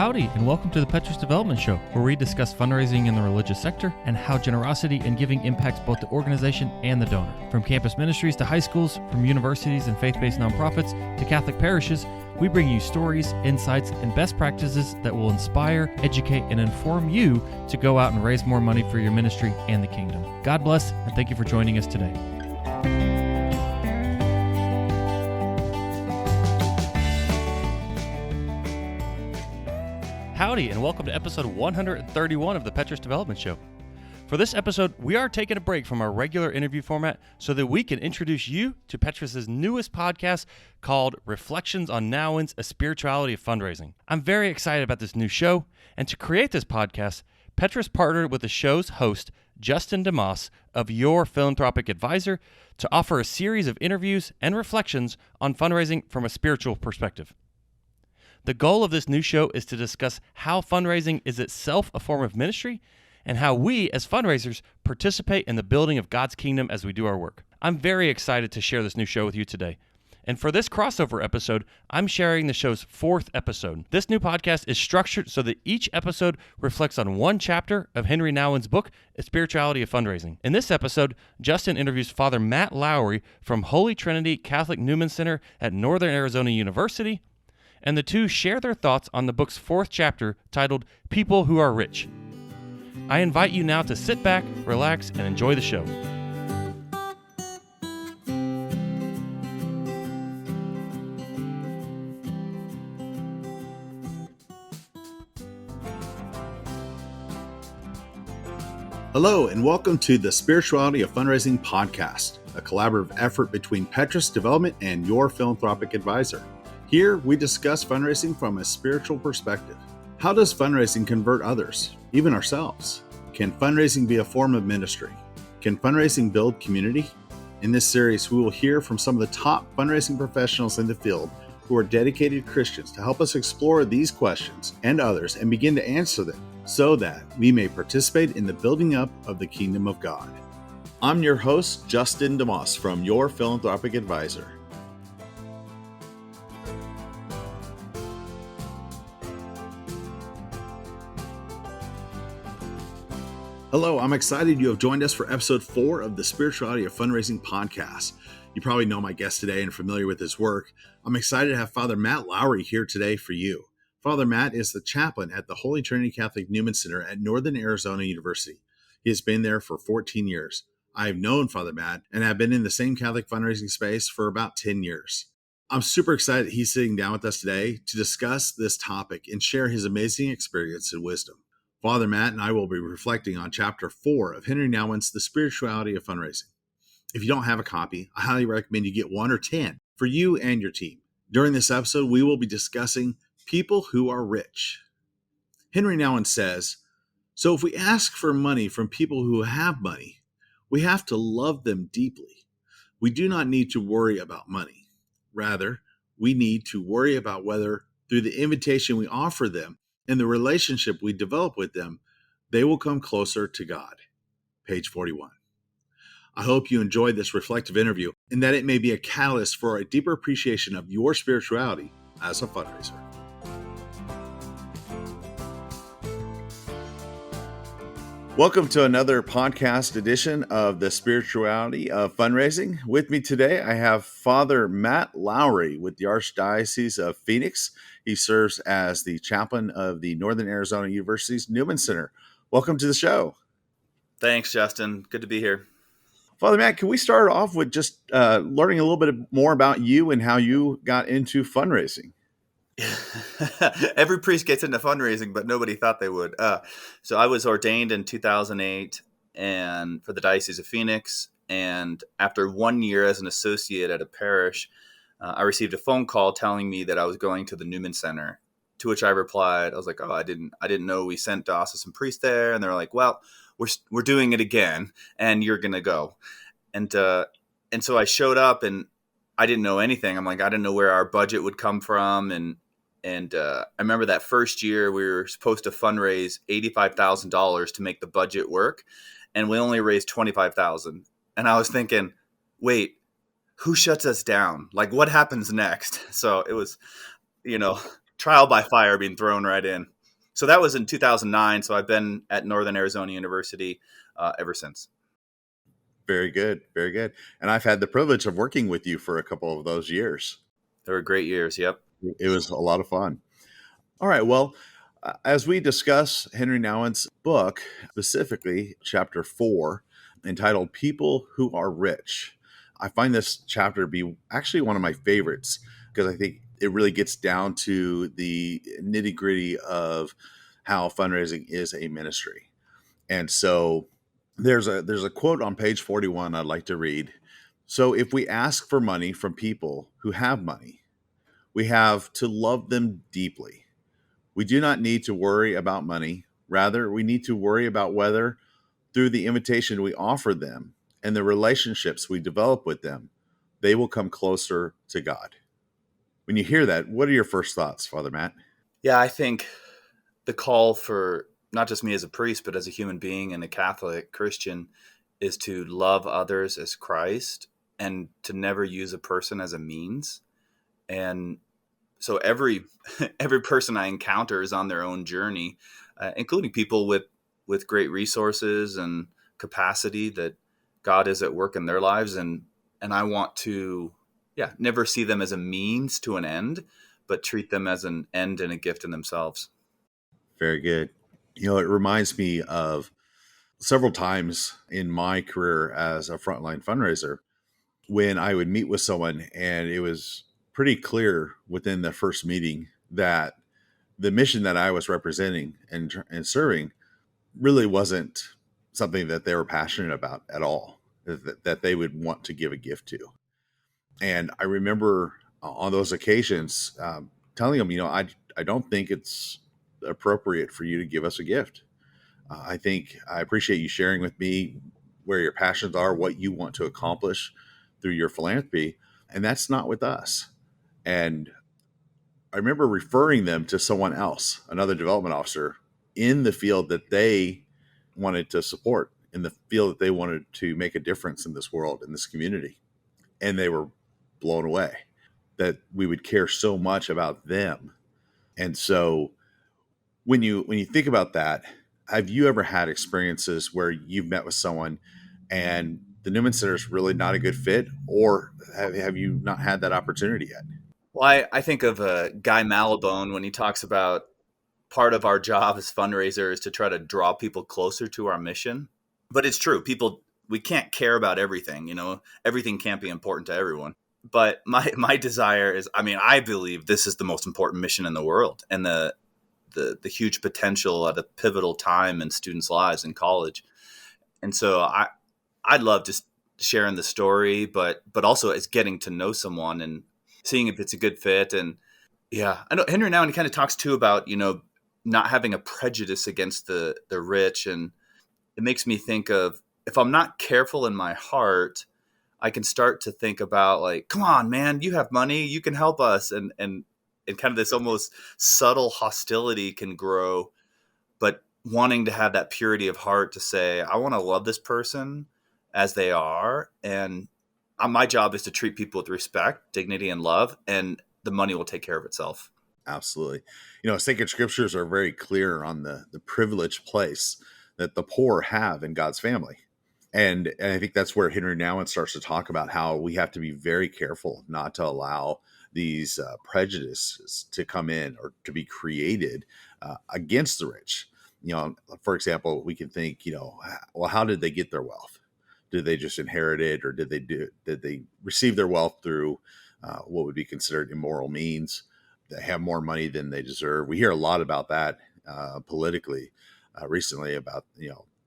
Howdy, and welcome to the Petrus Development Show, where we discuss fundraising in the religious sector and how generosity and giving impacts both the organization and the donor. From campus ministries to high schools, from universities and faith-based nonprofits to Catholic parishes, we bring you stories, insights, and best practices that will inspire, educate, and inform you to go out and raise more money for your ministry and the kingdom. God bless, and thank you for joining us today. Howdy, and welcome to episode 131 of the Petrus Development Show. For this episode, we are taking a break from our regular interview format so that we can introduce you to Petrus's newest podcast called Reflections on Nouwen's A Spirituality of Fundraising. I'm very excited about this new show, and to create this podcast, Petrus partnered with the show's host, Justin DeMoss of Your Philanthropic Advisor, to offer a series of interviews and reflections on fundraising from a spiritual perspective. The goal of this new show is to discuss how fundraising is itself a form of ministry and how we, as fundraisers, participate in the building of God's kingdom as we do our work. I'm very excited to share this new show with you today. And for this crossover episode, I'm sharing the show's fourth episode. This new podcast is structured so that each episode reflects on one chapter of Henry Nouwen's book, Spirituality of Fundraising. In this episode, Justin interviews Father Matt Lowry from Holy Trinity Catholic Newman Center at Northern Arizona University, and the two share their thoughts on the book's fourth chapter titled People Who Are Rich. I invite you now to sit back, relax, and enjoy the show. Hello, and welcome to the Spirituality of Fundraising podcast, a collaborative effort between Petrus Development and Your Philanthropic Advisor. Here, we discuss fundraising from a spiritual perspective. How does fundraising convert others, even ourselves? Can fundraising be a form of ministry? Can fundraising build community? In this series, we will hear from some of the top fundraising professionals in the field who are dedicated Christians to help us explore these questions and others and begin to answer them so that we may participate in the building up of the kingdom of God. I'm your host, Justin DeMoss from Your Philanthropic Advisor. Hello, I'm excited you have joined us for episode 4 of the Spirituality of Fundraising podcast. You probably know my guest today and are familiar with his work. I'm excited to have Father Matt Lowry here today for you. Father Matt is the chaplain at the Holy Trinity Catholic Newman Center at Northern Arizona University. He has been there for 14 years. I have known Father Matt and have been in the same Catholic fundraising space for about 10 years. I'm super excited that he's sitting down with us today to discuss this topic and share his amazing experience and wisdom. Father Matt and I will be reflecting on Chapter 4 of Henry Nouwen's The Spirituality of Fundraising. If you don't have a copy, I highly recommend you get 1 or 10 for you and your team. During this episode, we will be discussing people who are rich. Henry Nouwen says, "So if we ask for money from people who have money, we have to love them deeply. We do not need to worry about money. Rather, we need to worry about whether, through the invitation we offer them, and the relationship we develop with them, they will come closer to God." Page 41. I hope you enjoyed this reflective interview and that it may be a catalyst for a deeper appreciation of your spirituality as a fundraiser. Welcome to another podcast edition of the Spirituality of Fundraising. With me today, I have Father Matt Lowry with the Archdiocese of Phoenix. He serves as the chaplain of the Northern Arizona University's Newman Center. Welcome to the show. Thanks, Justin. Good to be here. Father Matt, can we start off with just learning a little bit more about you and how you got into fundraising? Every priest gets into fundraising, but nobody thought they would. So I was ordained in 2008 and for the Diocese of Phoenix. And after 1 year as an associate at a parish, I received a phone call telling me that I was going to the Newman Center, to which I replied, I was like, "Oh, I didn't know we sent diocesan priests there." And they're like, "Well, we're doing it again and you're going to go." And so I showed up and I didn't know anything. I'm like, I didn't know where our budget would come from. And I remember that first year we were supposed to fundraise $85,000 to make the budget work. And we only raised $25,000. And I was thinking, wait, who shuts us down? Like, what happens next? So it was, trial by fire being thrown right in. So that was in 2009. So I've been at Northern Arizona University ever since. Very good. Very good. And I've had the privilege of working with you for a couple of those years. They were great years. Yep. It was a lot of fun. All right. Well, as we discuss Henry Nouwen's book, specifically chapter 4, entitled People Who Are Rich, I find this chapter to be actually one of my favorites because I think it really gets down to the nitty gritty of how fundraising is a ministry. And so there's a quote on page 41 I'd like to read. So if we ask for money from people who have money, we have to love them deeply. We do not need to worry about money. Rather, we need to worry about whether, through the invitation we offer them and the relationships we develop with them, they will come closer to God. When you hear that, what are your first thoughts, Father Matt? Yeah, I think the call for not just me as a priest, but as a human being and a Catholic Christian is to love others as Christ and to never use a person as a means. And so every person I encounter is on their own journey, including people with great resources and capacity that God is at work in their lives. And I want to, never see them as a means to an end, but treat them as an end and a gift in themselves. Very good. It reminds me of several times in my career as a frontline fundraiser when I would meet with someone and it was pretty clear within the first meeting that the mission that I was representing and serving really wasn't something that they were passionate about at all, that they would want to give a gift to. And I remember on those occasions telling them, I don't think it's appropriate for you to give us a gift. I appreciate you sharing with me where your passions are, what you want to accomplish through your philanthropy, and that's not with us. And I remember referring them to someone else, another development officer in the field that they wanted to support, in the field that they wanted to make a difference in this world, in this community. And they were blown away that we would care so much about them. And so when you think about that, have you ever had experiences where you've met with someone and the Newman Center is really not a good fit, or have you not had that opportunity yet? Well, I think of Guy Malabone when he talks about part of our job as fundraisers is to try to draw people closer to our mission. But it's true. We can't care about everything. Everything can't be important to everyone. But my desire is, I believe this is the most important mission in the world, and the huge potential at a pivotal time in students' lives in college. And so I'd love just sharing the story, but also as getting to know someone and seeing if it's a good fit. And I know Henry Nouwen kind of talks too about, not having a prejudice against the rich. And it makes me think of, if I'm not careful in my heart, I can start to think about like, come on, man, you have money, you can help us. And kind of this almost subtle hostility can grow, but wanting to have that purity of heart to say, I want to love this person as they are. And my job is to treat people with respect, dignity, and love, and the money will take care of itself. Absolutely. Sacred scriptures are very clear on the privileged place that the poor have in God's family. And I think that's where Henry Nouwen starts to talk about how we have to be very careful not to allow these prejudices to come in or to be created against the rich. For example, we can think, well, how did they get their wealth? Did they just inherit it, or did they receive their wealth through what would be considered immoral means? They have more money than they deserve. We hear a lot about that politically recently, about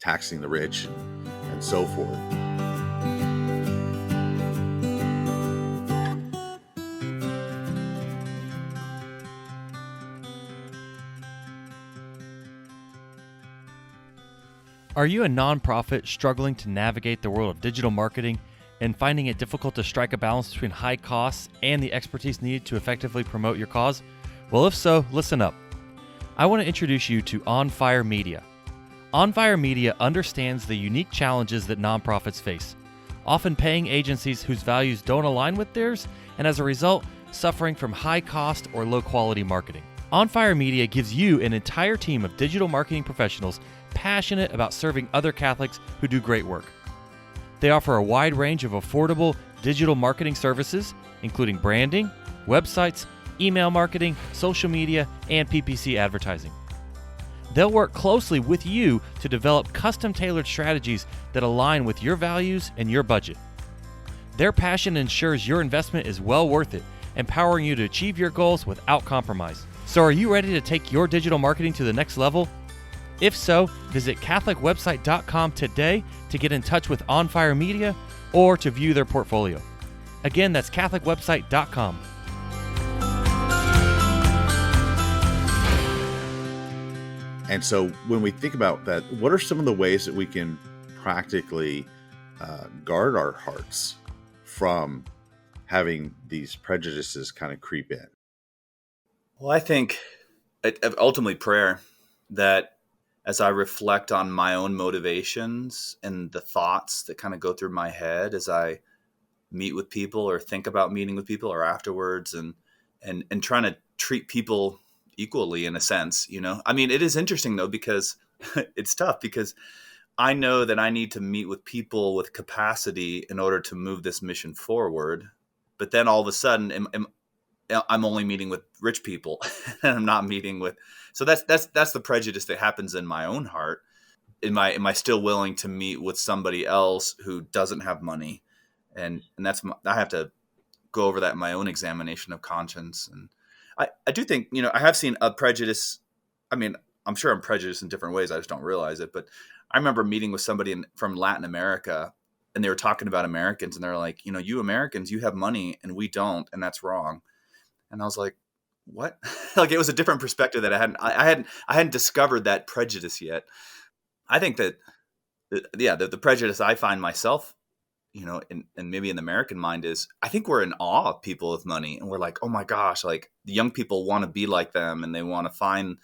taxing the rich and so forth. Are you a nonprofit struggling to navigate the world of digital marketing and finding it difficult to strike a balance between high costs and the expertise needed to effectively promote your cause? Well, if so, listen up. I want to introduce you to On Fire Media. On Fire Media understands the unique challenges that nonprofits face, often paying agencies whose values don't align with theirs, and as a result, suffering from high cost or low quality marketing. On Fire Media gives you an entire team of digital marketing professionals passionate about serving other Catholics who do great work. They offer a wide range of affordable digital marketing services, including branding, websites, email marketing, social media, and PPC advertising. They'll work closely with you to develop custom-tailored strategies that align with your values and your budget. Their passion ensures your investment is well worth it, empowering you to achieve your goals without compromise. So are you ready to take your digital marketing to the next level? If so, visit CatholicWebsite.com today to get in touch with On Fire Media or to view their portfolio. Again, that's CatholicWebsite.com. And so when we think about that, what are some of the ways that we can practically guard our hearts from having these prejudices kind of creep in? Well, I think ultimately prayer, that as I reflect on my own motivations and the thoughts that kind of go through my head as I meet with people or think about meeting with people or afterwards, and trying to treat people equally in a sense, I mean, it is interesting though, because it's tough, because I know that I need to meet with people with capacity in order to move this mission forward. But then all of a sudden I'm only meeting with rich people and I'm not meeting with, so that's the prejudice that happens in my own heart. Am I still willing to meet with somebody else who doesn't have money? And I have to go over that in my own examination of conscience. And I do think, I have seen a prejudice. I mean, I'm sure I'm prejudiced in different ways. I just don't realize it. But I remember meeting with somebody from Latin America, and they were talking about Americans, and they're like, you Americans, you have money and we don't, and that's wrong. And I was like, what? Like, it was a different perspective that I hadn't discovered that prejudice yet. I think that, the prejudice I find myself, and maybe in the American mind is, I think we're in awe of people with money, and we're like, oh my gosh, like the young people want to be like them, and they want to find,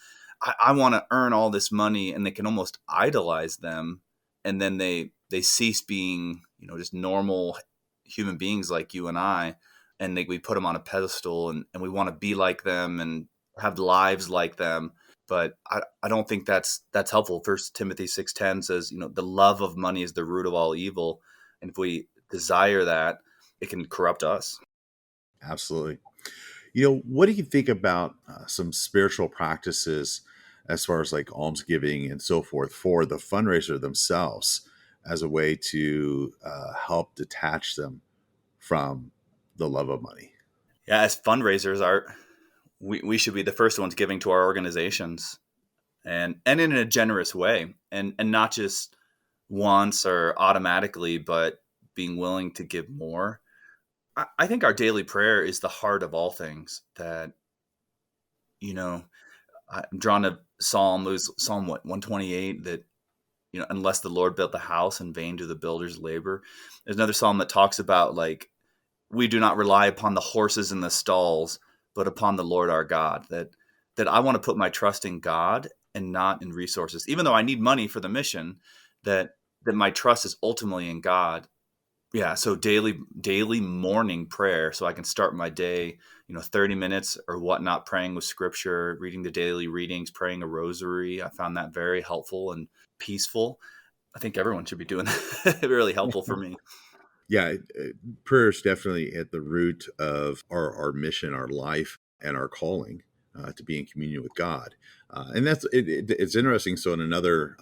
I want to earn all this money, and they can almost idolize them. And then they cease being, just normal human beings like you and I. And we put them on a pedestal, and we want to be like them and have lives like them. But I don't think that's helpful. 1 Timothy 6:10 says, the love of money is the root of all evil. And if we desire that, it can corrupt us. Absolutely. What do you think about some spiritual practices as far as like almsgiving and so forth for the fundraiser themselves as a way to help detach them from the love of money? Yeah, as fundraisers, we should be the first ones giving to our organizations, and in a generous way, and not just once or automatically, but being willing to give more. I think our daily prayer is the heart of all things. That, I'm drawn to Psalm 128, that, unless the Lord built the house, in vain do the builders labor. There's another Psalm that talks about, like, we do not rely upon the horses in the stalls, but upon the Lord our God. That I want to put my trust in God and not in resources, even though I need money for the mission. That my trust is ultimately in God. Yeah. So daily morning prayer, so I can start my day, 30 minutes or whatnot, praying with scripture, reading the daily readings, praying a rosary. I found that very helpful and peaceful. I think everyone should be doing that. Really helpful for me. Yeah, prayer is definitely at the root of our mission, our life, and our calling to be in communion with God. And that's it's interesting. So in another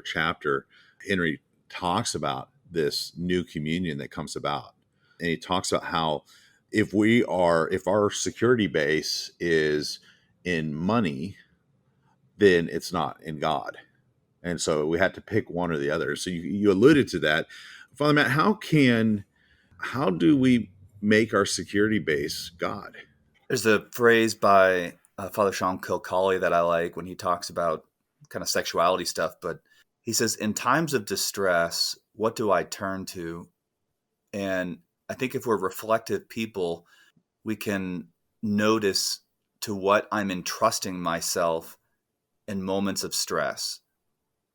chapter, Henry talks about this new communion that comes about, and he talks about how if our security base is in money, then it's not in God. And so we had to pick one or the other. So you alluded to that. Father Matt, how do we make our security base God? There's a phrase by Father Sean Kilcawley that I like when he talks about kind of sexuality stuff, but he says, in times of distress, what do I turn to? And I think if we're reflective people, we can notice to what I'm entrusting myself in moments of stress.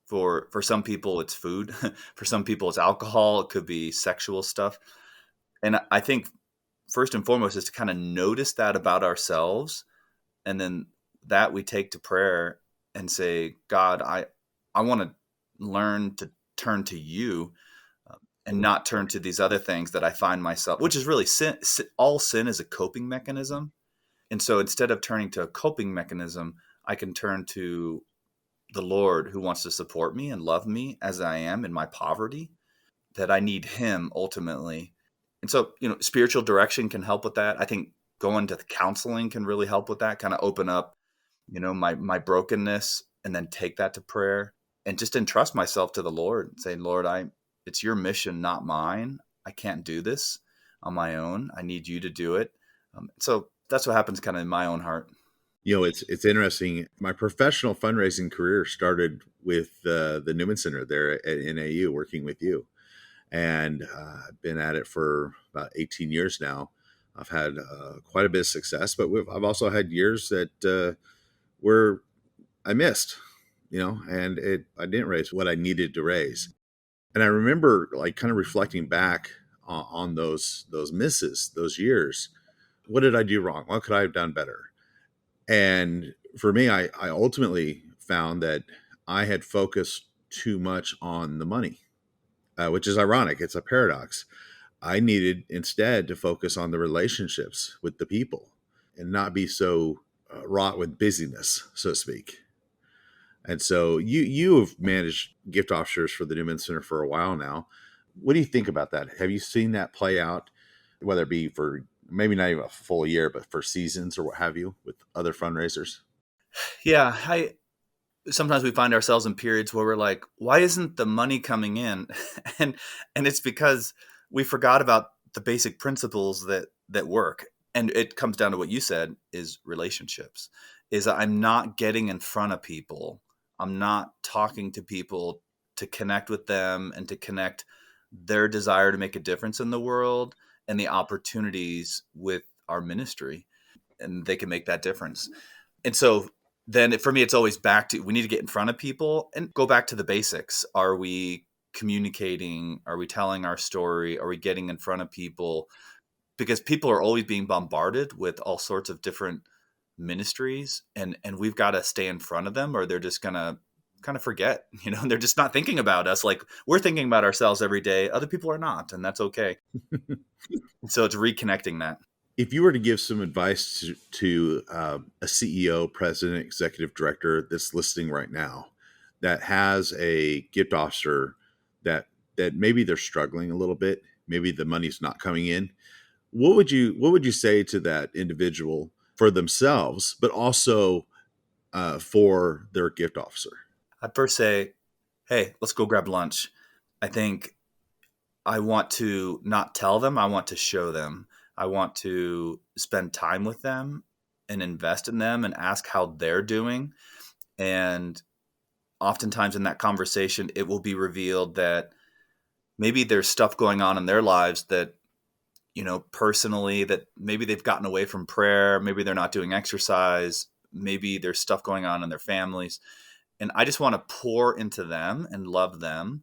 For some people, it's food. For some people, it's alcohol. It could be sexual stuff. And I think first and foremost is to kind of notice that about ourselves, and then that we take to prayer and say, God, I want to learn to turn to you and not turn to these other things that I find myself, which is really sin. All sin is a coping mechanism. And so instead of turning to a coping mechanism, I can turn to the Lord who wants to support me and love me as I am in my poverty, that I need him ultimately. And so, spiritual direction can help with that. I think going to counseling can really help with that, kind of open up, my brokenness, and then take that to prayer and just entrust myself to the Lord, saying, Lord, it's your mission, not mine. I can't do this on my own. I need you to do it. So that's what happens kind of in my own heart. It's interesting. My professional fundraising career started with the Newman Center there at NAU, working with you. And I've been at it for about 18 years now. I've had quite a bit of success, but I've also had years that where I missed, and I didn't raise what I needed to raise. And I remember like kind of reflecting back on those misses, those years. What did I do wrong? What could I have done better? And for me, I ultimately found that I had focused too much on the money, which is ironic. It's a paradox. I needed instead to focus on the relationships with the people and not be so wrought with busyness, so to speak. And so you have managed gift officers for the Newman Center for a while now. What do you think about that? Have you seen that play out, whether it be for maybe not even a full year, but for seasons or what have you with other fundraisers? Yeah, sometimes we find ourselves in periods where we're like, why isn't the money coming in? and it's because we forgot about the basic principles that work. And it comes down to what you said is relationships. Is I'm not getting in front of people. I'm not talking to people to connect with them and to connect their desire to make a difference in the world and the opportunities with our ministry, and they can make that difference. And so then for me, it's always back to, we need to get in front of people and go back to the basics. Are we communicating? Are we telling our story? Are we getting in front of people? Because people are always being bombarded with all sorts of different ministries, and we've got to stay in front of them, or they're just going to kind of forget, they're just not thinking about us. Like, we're thinking about ourselves every day. Other people are not, and that's okay. So it's reconnecting that. If you were to give some advice to a CEO, president, executive director that's listening right now that has a gift officer that maybe they're struggling a little bit, maybe the money's not coming in, what would you say to that individual for themselves, but also for their gift officer? I'd first say, hey, let's go grab lunch. I think I want to not tell them, I want to show them. I want to spend time with them and invest in them and ask how they're doing. And oftentimes in that conversation, it will be revealed that maybe there's stuff going on in their lives that, personally, that maybe they've gotten away from prayer. Maybe they're not doing exercise. Maybe there's stuff going on in their families. And I just want to pour into them and love them.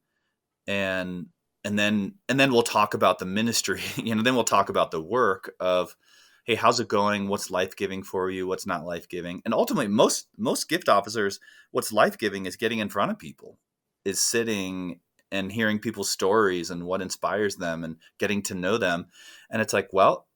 And then we'll talk about the ministry, then we'll talk about the work of, hey, how's it going? What's life-giving for you? What's not life-giving? And ultimately, most gift officers, what's life-giving is getting in front of people, is sitting and hearing people's stories and what inspires them and getting to know them. And it's like, well,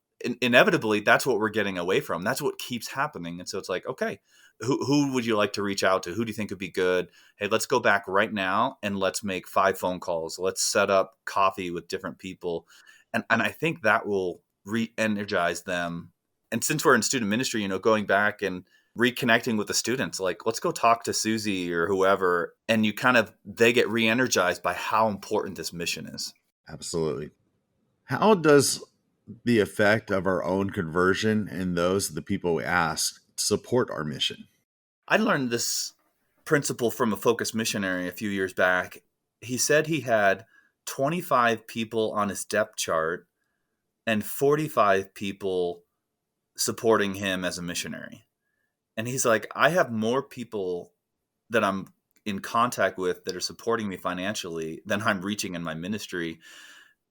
inevitably, that's what we're getting away from. That's what keeps happening. And so it's like, okay, who would you like to reach out to? Who do you think would be good? Hey, let's go back right now and let's make 5 phone calls. Let's set up coffee with different people. And I think that will re-energize them. And since we're in student ministry, going back and reconnecting with the students, like, let's go talk to Susie or whoever. And they get re-energized by how important this mission is. Absolutely. How does the effect of our own conversion and those of the people we ask support our mission? I learned this principle from a focused missionary a few years back. He said he had 25 people on his depth chart and 45 people supporting him as a missionary. And he's like, I have more people that I'm in contact with that are supporting me financially than I'm reaching in my ministry.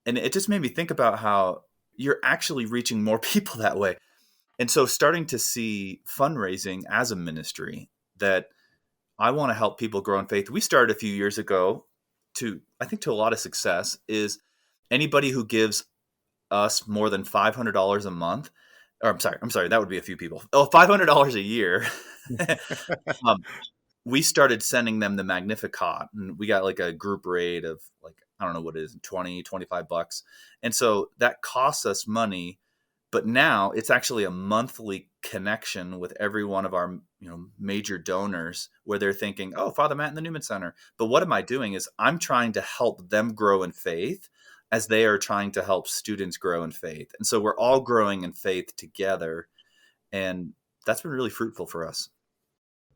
And it just made me think about how you're actually reaching more people that way. And so starting to see fundraising as a ministry that I want to help people grow in faith. We started a few years ago I think to a lot of success, is anybody who gives us more than $500 a month, or I'm sorry, that would be a few people. Oh, $500 a year. um, we started sending them the Magnificat, and we got like a group rate of like, I don't know what it is, 20, $25. And so that costs us money, but now it's actually a monthly connection with every one of our, major donors, where they're thinking, oh, Father Matt in the Newman Center. But what am I doing is I'm trying to help them grow in faith as they are trying to help students grow in faith. And so we're all growing in faith together. And that's been really fruitful for us.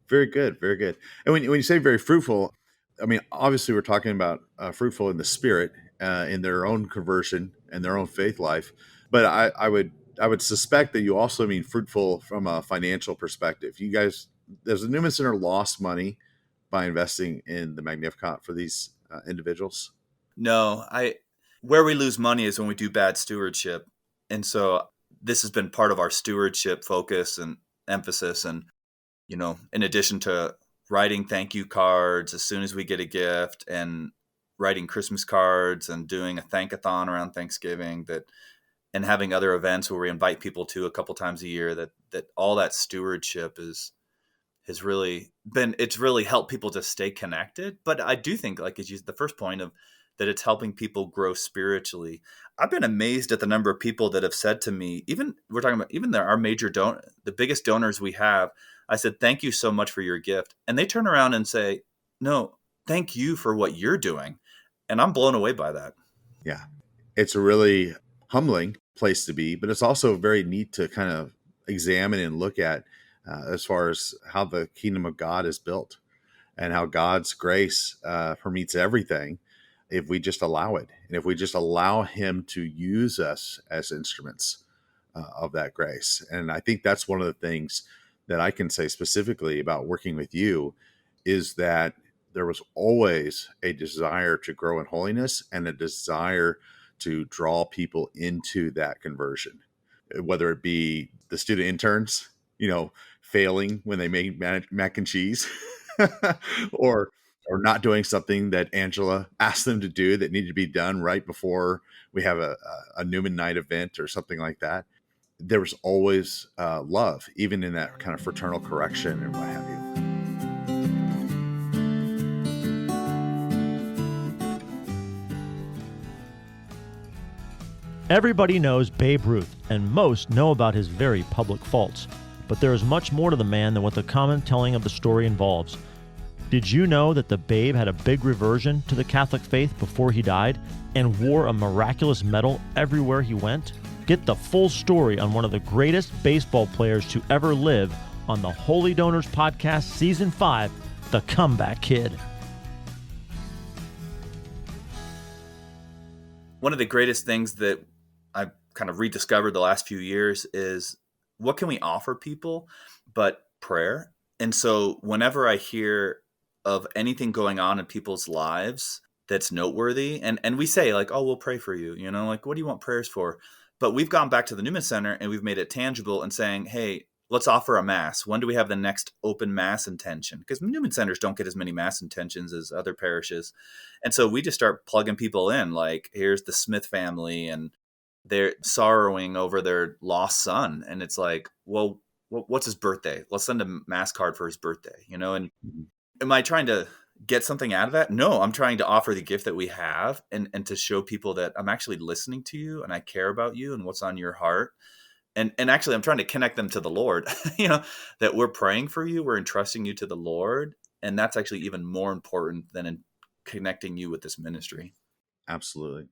Very good, very good. And when you say very fruitful, I mean, obviously we're talking about fruitful in the spirit, in their own conversion and their own faith life. But I would suspect that you also mean fruitful from a financial perspective. You guys, does the Newman Center lost money by investing in the Magnificat for these individuals? No, where we lose money is when we do bad stewardship. And so this has been part of our stewardship focus and emphasis. And, in addition to writing thank you cards as soon as we get a gift, and writing Christmas cards, and doing a thankathon around Thanksgiving, and having other events where we invite people to a couple times a year, that all that stewardship has really it's really helped people to stay connected. But I do think, like, as you, the first point of that, it's helping people grow spiritually. I've been amazed at the number of people that have said to me, we're talking about our major the biggest donors we have. I said, thank you so much for your gift. And they turn around and say, no, thank you for what you're doing. And I'm blown away by that. Yeah. It's a really humbling place to be, but it's also very neat to kind of examine and look at as far as how the kingdom of God is built, and how God's grace permeates everything if we just allow it. And if we just allow him to use us as instruments of that grace. And I think that's one of the things that I can say specifically about working with you, is that there was always a desire to grow in holiness and a desire to draw people into that conversion, whether it be the student interns, failing when they made mac and cheese, or not doing something that Angela asked them to do that needed to be done right before we have a Newman night event or something like that. There was always love, even in that kind of fraternal correction and what have you. Everybody knows Babe Ruth, and most know about his very public faults. But there is much more to the man than what the common telling of the story involves. Did you know that the Babe had a big reversion to the Catholic faith before he died, and wore a miraculous medal everywhere he went? Get the full story on one of the greatest baseball players to ever live on the Holy Donors Podcast Season 5, The Comeback Kid. One of the greatest things that I've kind of rediscovered the last few years is, what can we offer people but prayer? And so whenever I hear of anything going on in people's lives that's noteworthy, and we say like, oh, we'll pray for you, like, what do you want prayers for? But we've gone back to the Newman Center and we've made it tangible and saying, hey, let's offer a mass. When do we have the next open mass intention? Because Newman Centers don't get as many mass intentions as other parishes. And so we just start plugging people in, like, here's the Smith family and they're sorrowing over their lost son. And it's like, well, what's his birthday? Let's send a mass card for his birthday, and am I trying to get something out of that? No, I'm trying to offer the gift that we have and to show people that I'm actually listening to you and I care about you and what's on your heart. And actually I'm trying to connect them to the Lord, that we're praying for you. We're entrusting you to the Lord. And that's actually even more important than in connecting you with this ministry. Absolutely.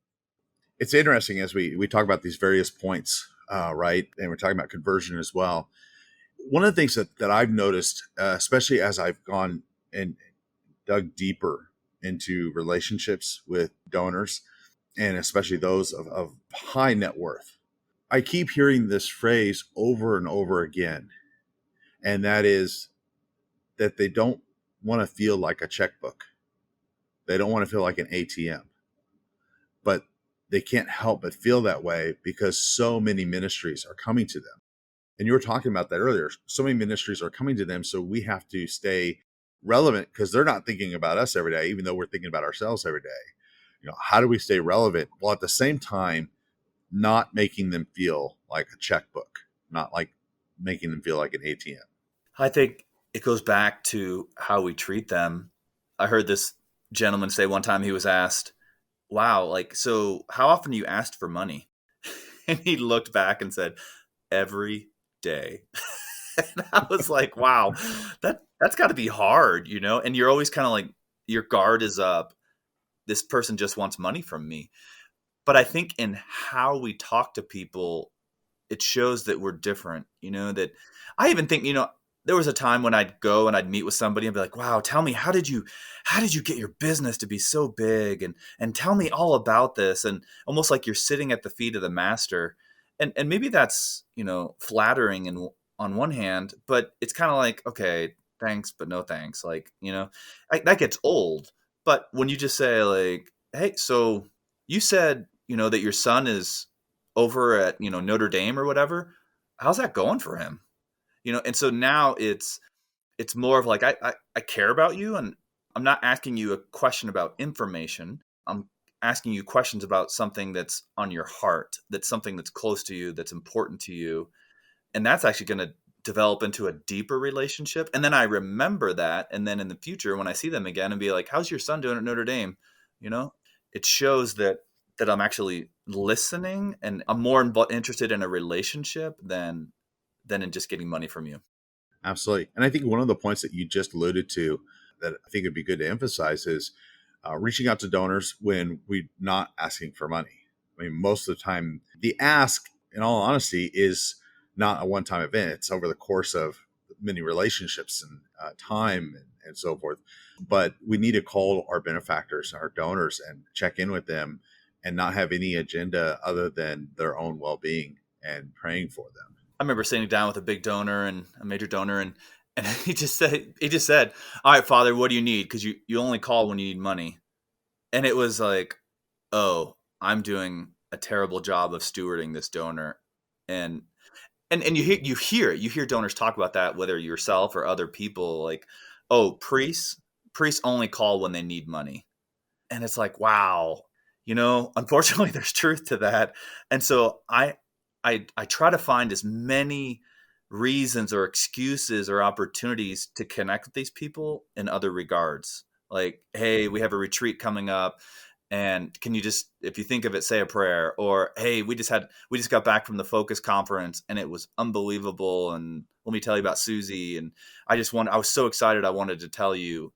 It's interesting as we talk about these various points, right? And we're talking about conversion as well. One of the things that I've noticed, especially as I've gone and dug deeper into relationships with donors, and especially those of high net worth, I keep hearing this phrase over and over again. And that is that they don't want to feel like a checkbook. They don't want to feel like an ATM. But they can't help but feel that way because so many ministries are coming to them. And you were talking about that earlier. So many ministries are coming to them, so we have to stay relevant because they're not thinking about us every day, even though we're thinking about ourselves every day. How do we stay relevant while at the same time not making them feel like a checkbook, not like making them feel like an ATM? I think it goes back to how we treat them. I heard this gentleman say one time, he was asked, wow, like, so how often do you ask for money? And he looked back and said, every day. And I was like, wow, that's got to be hard, and you're always kind of like, your guard is up. This person just wants money from me. But I think in how we talk to people, it shows that we're different, that I even think, there was a time when I'd go and I'd meet with somebody and be like, wow, tell me, how did you get your business to be so big? And tell me all about this. And almost like you're sitting at the feet of the master. And maybe that's, flattering and on one hand, but it's kind of like, okay, thanks, but no thanks. Like, that gets old. But when you just say like, hey, so you said, that your son is over at, Notre Dame or whatever, how's that going for him? And so now it's more of like, I care about you, and I'm not asking you a question about information. I'm asking you questions about something that's on your heart, that's something that's close to you, that's important to you. And that's actually going to develop into a deeper relationship. And then I remember that. And then in the future, when I see them again and be like, how's your son doing at Notre Dame? It shows that I'm actually listening, and I'm more interested in a relationship than in just getting money from you. Absolutely. And I think one of the points that you just alluded to that I think would be good to emphasize is reaching out to donors when we're not asking for money. I mean, most of the time, the ask, in all honesty, is not a one-time event. It's over the course of many relationships and time and so forth. But we need to call our benefactors, our donors, and check in with them and not have any agenda other than their own well-being and praying for them. I remember sitting down with a big donor and a major donor, and he just said, all right, Father, what do you need? Because you only call when you need money. And it was like, oh, I'm doing a terrible job of stewarding this donor. And you hear donors talk about that, whether yourself or other people, like, oh, priests only call when they need money. And it's like, wow, unfortunately there's truth to that. And so I try to find as many reasons or excuses or opportunities to connect with these people in other regards. Like, hey, we have a retreat coming up, and can you just, if you think of it, say a prayer? Or, hey, we just got back from the Focus conference and it was unbelievable, and let me tell you about Susie. And I was so excited, I wanted to tell you.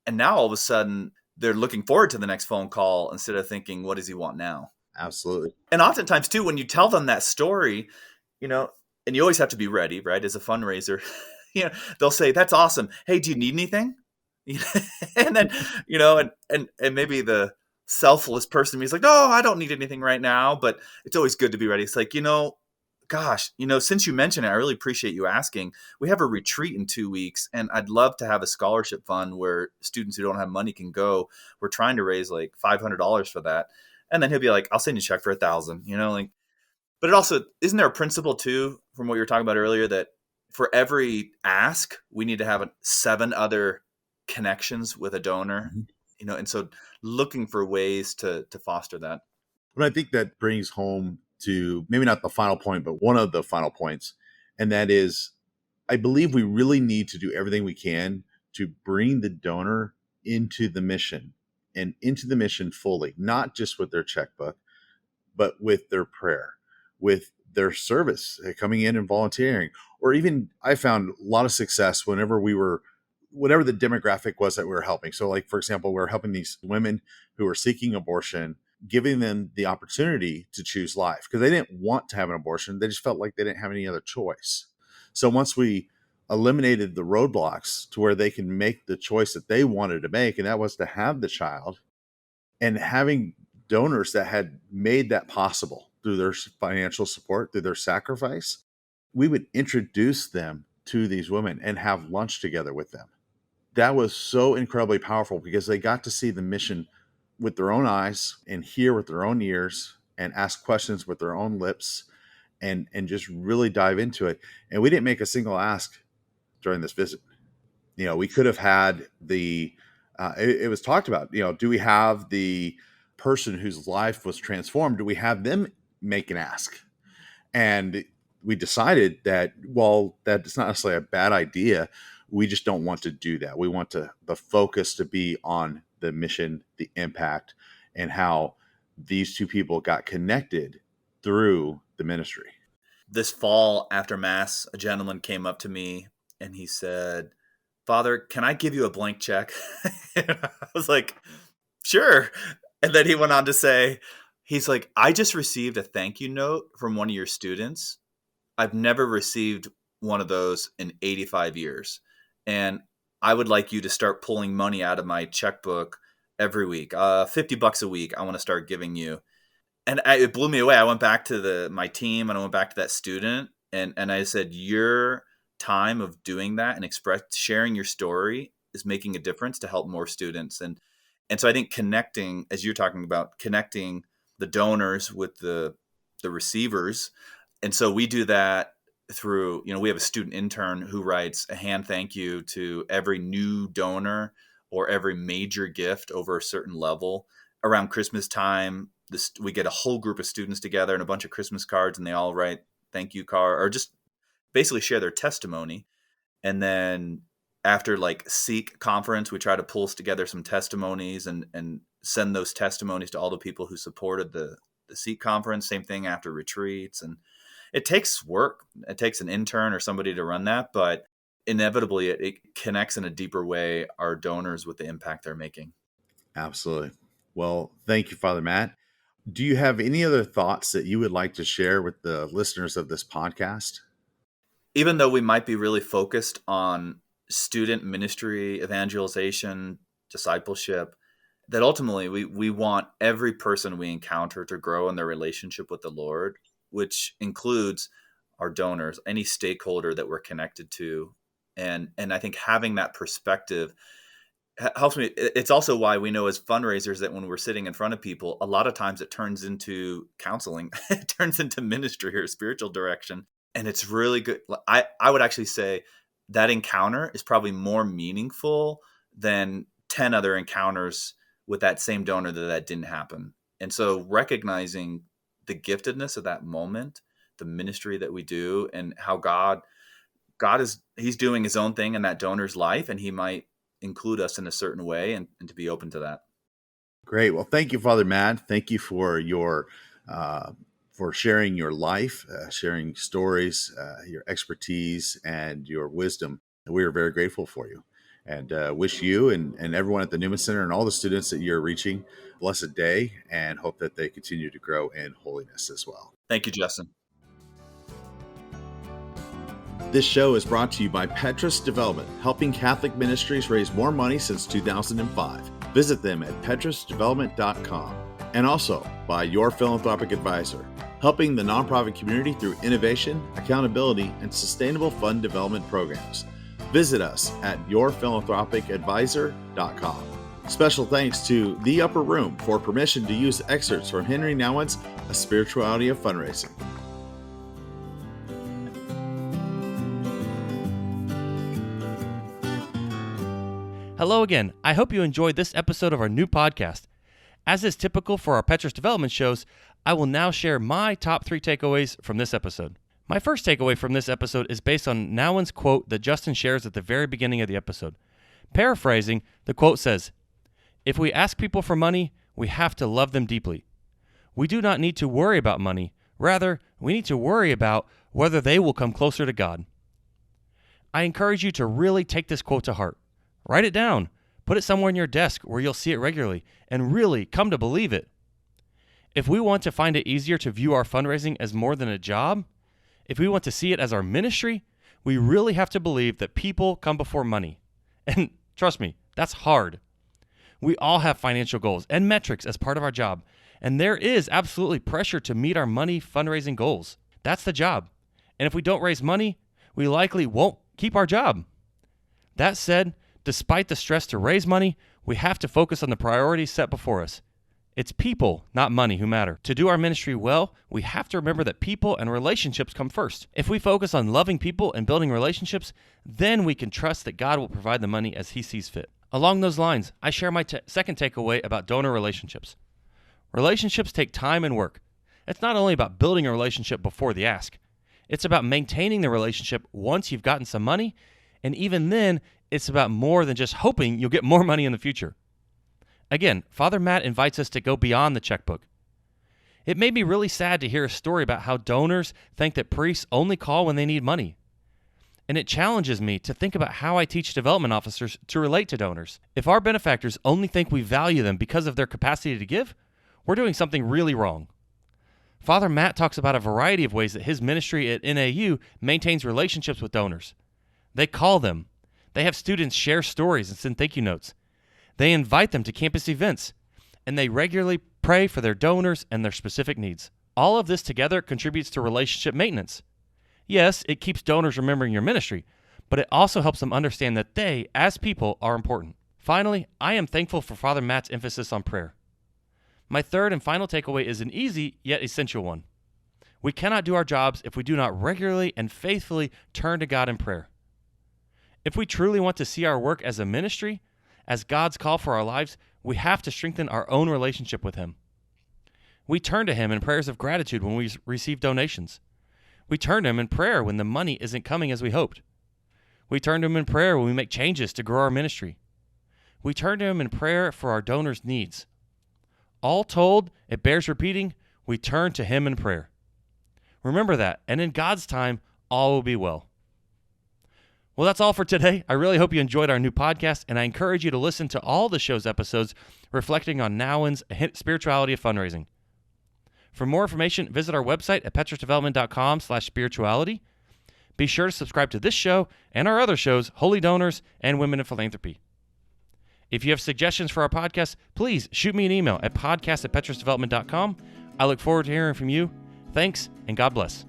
And now all of a sudden they're looking forward to the next phone call instead of thinking, what does he want now? Absolutely. And oftentimes too, when you tell them that story, and you always have to be ready, right? As a fundraiser, they'll say, that's awesome. Hey, do you need anything? And then, and maybe the selfless person is like, no, I don't need anything right now, but it's always good to be ready. It's like, gosh, since you mentioned it, I really appreciate you asking. We have a retreat in 2 weeks, and I'd love to have a scholarship fund where students who don't have money can go. We're trying to raise like $500 for that. And then he'll be like, I'll send you a check for $1,000, but it also, isn't there a principle too, from what you were talking about earlier, that for every ask, we need to have 7 other connections with a donor, and so looking for ways to foster that. But I think that brings home to maybe not the final point, but one of the final points. And that is, I believe we really need to do everything we can to bring the donor into the mission and into the mission fully, not just with their checkbook, but with their prayer, with their service, coming in and volunteering. Or even I found a lot of success whenever whatever the demographic was that we were helping. So like, for example, we were helping these women who were seeking abortion, giving them the opportunity to choose life because they didn't want to have an abortion. They just felt like they didn't have any other choice. So once we eliminated the roadblocks to where they can make the choice that they wanted to make, and that was to have the child, and having donors that had made that possible through their financial support, through their sacrifice, we would introduce them to these women and have lunch together with them. That was so incredibly powerful because they got to see the mission with their own eyes and hear with their own ears and ask questions with their own lips and just really dive into it. And we didn't make a single ask during this visit. We could have had it was talked about, do we have the person whose life was transformed, do we have them make an ask? And we decided that, well, that's not necessarily a bad idea. We just don't want to do that. We want the focus to be on the mission, the impact, and how these two people got connected through the ministry. This fall after Mass, a gentleman came up to me and he said, "Father, can I give you a blank check?" And I was like, "Sure." And then he went on to say, he's like, "I just received a thank you note from one of your students. I've never received one of those in 85 years. And I would like you to start pulling money out of my checkbook every week. $50 a week. I want to start giving you." And it blew me away. I went back to my team and I went back to that student and I said, "Your time of doing that and sharing your story is making a difference to help more students." And so I think connecting, as you're talking about, connecting the donors with the receivers. And so we do that through, we have a student intern who writes a hand thank you to every new donor or every major gift over a certain level. Around Christmas time, we get a whole group of students together and a bunch of Christmas cards, and they all write thank you card or just basically share their testimony. And then after Seek conference, we try to pull together some testimonies and send those testimonies to all the people who supported the Seek conference. Same thing after retreats. And it takes work. It takes an intern or somebody to run that, but inevitably it connects in a deeper way our donors with the impact they're making. Absolutely. Well, thank you, Father Matt. Do you have any other thoughts that you would like to share with the listeners of this podcast? Even though we might be really focused on student ministry, evangelization, discipleship, that ultimately we want every person we encounter to grow in their relationship with the Lord, which includes our donors, any stakeholder that we're connected to. And I think having that perspective helps me. It's also why we know as fundraisers that when we're sitting in front of people, a lot of times it turns into counseling, it turns into ministry or spiritual direction. And it's really good. I would actually say that encounter is probably more meaningful than 10 other encounters with that same donor that didn't happen. And so recognizing the giftedness of that moment, the ministry that we do, and how God he's doing his own thing in that donor's life, and he might include us in a certain way, and to be open to that. Great. Well, thank you, Father Matt. Thank you for your for sharing your life, sharing stories, your expertise, and your wisdom. We are very grateful for you, and wish you and everyone at the Newman Center and all the students that you're reaching a blessed day, and hope that they continue to grow in holiness as well. Thank you, Justin. This show is brought to you by Petrus Development, helping Catholic ministries raise more money since 2005. Visit them at petrusdevelopment.com. And also by Your Philanthropic Advisor, helping the nonprofit community through innovation, accountability, and sustainable fund development programs. Visit us at yourphilanthropicadvisor.com. Special thanks to The Upper Room for permission to use excerpts from Henry Nouwen's A Spirituality of Fundraising. Hello again. I hope you enjoyed this episode of our new podcast. As is typical for our Petrus Development shows, I will now share my top 3 takeaways from this episode. My first takeaway from this episode is based on Nouwen's quote that Justin shares at the very beginning of the episode. Paraphrasing, the quote says, "If we ask people for money, we have to love them deeply. We do not need to worry about money. Rather, we need to worry about whether they will come closer to God." I encourage you to really take this quote to heart. Write it down. Put it somewhere in your desk where you'll see it regularly and really come to believe it. If we want to find it easier to view our fundraising as more than a job, if we want to see it as our ministry, we really have to believe that people come before money. And trust me, that's hard. We all have financial goals and metrics as part of our job, and there is absolutely pressure to meet our money fundraising goals. That's the job. And if we don't raise money, we likely won't keep our job. That said, despite the stress to raise money, we have to focus on the priorities set before us. It's people, not money, who matter. To do our ministry well, we have to remember that people and relationships come first. If we focus on loving people and building relationships, then we can trust that God will provide the money as He sees fit. Along those lines, I share my second takeaway about donor relationships. Relationships take time and work. It's not only about building a relationship before the ask. It's about maintaining the relationship once you've gotten some money, and even then, it's about more than just hoping you'll get more money in the future. Again, Father Matt invites us to go beyond the checkbook. It made me really sad to hear a story about how donors think that priests only call when they need money. And it challenges me to think about how I teach development officers to relate to donors. If our benefactors only think we value them because of their capacity to give, we're doing something really wrong. Father Matt talks about a variety of ways that his ministry at NAU maintains relationships with donors. They call them. They have students share stories and send thank you notes. They invite them to campus events, and they regularly pray for their donors and their specific needs. All of this together contributes to relationship maintenance. Yes, it keeps donors remembering your ministry, but it also helps them understand that they, as people, are important. Finally, I am thankful for Father Matt's emphasis on prayer. My third and final takeaway is an easy yet essential one. We cannot do our jobs if we do not regularly and faithfully turn to God in prayer. If we truly want to see our work as a ministry, as God's call for our lives, we have to strengthen our own relationship with Him. We turn to Him in prayers of gratitude when we receive donations. We turn to Him in prayer when the money isn't coming as we hoped. We turn to Him in prayer when we make changes to grow our ministry. We turn to Him in prayer for our donors' needs. All told, it bears repeating, we turn to Him in prayer. Remember that, and in God's time, all will be well. Well, that's all for today. I really hope you enjoyed our new podcast, and I encourage you to listen to all the show's episodes reflecting on Nouwen's Spirituality of Fundraising. For more information, visit our website at petrusdevelopment.com/spirituality. Be sure to subscribe to this show and our other shows, Holy Donors and Women in Philanthropy. If you have suggestions for our podcast, please shoot me an email at podcast@petrusdevelopment.com. I look forward to hearing from you. Thanks, and God bless.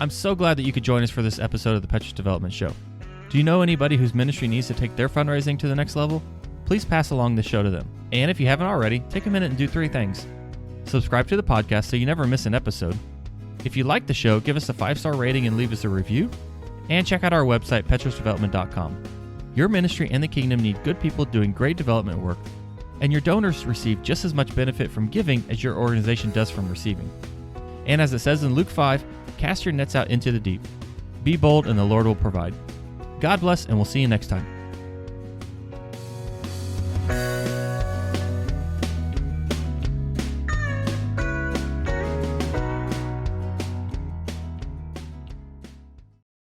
I'm so glad that you could join us for this episode of the Petrus Development Show. Do you know anybody whose ministry needs to take their fundraising to the next level? Please pass along this show to them. And if you haven't already, take a minute and do 3 things. Subscribe to the podcast so you never miss an episode. If you like the show, give us a 5-star rating and leave us a review. And check out our website, petrusdevelopment.com. Your ministry and the kingdom need good people doing great development work, and your donors receive just as much benefit from giving as your organization does from receiving. And as it says in Luke 5, cast your nets out into the deep. Be bold and the Lord will provide. God bless, and we'll see you next time.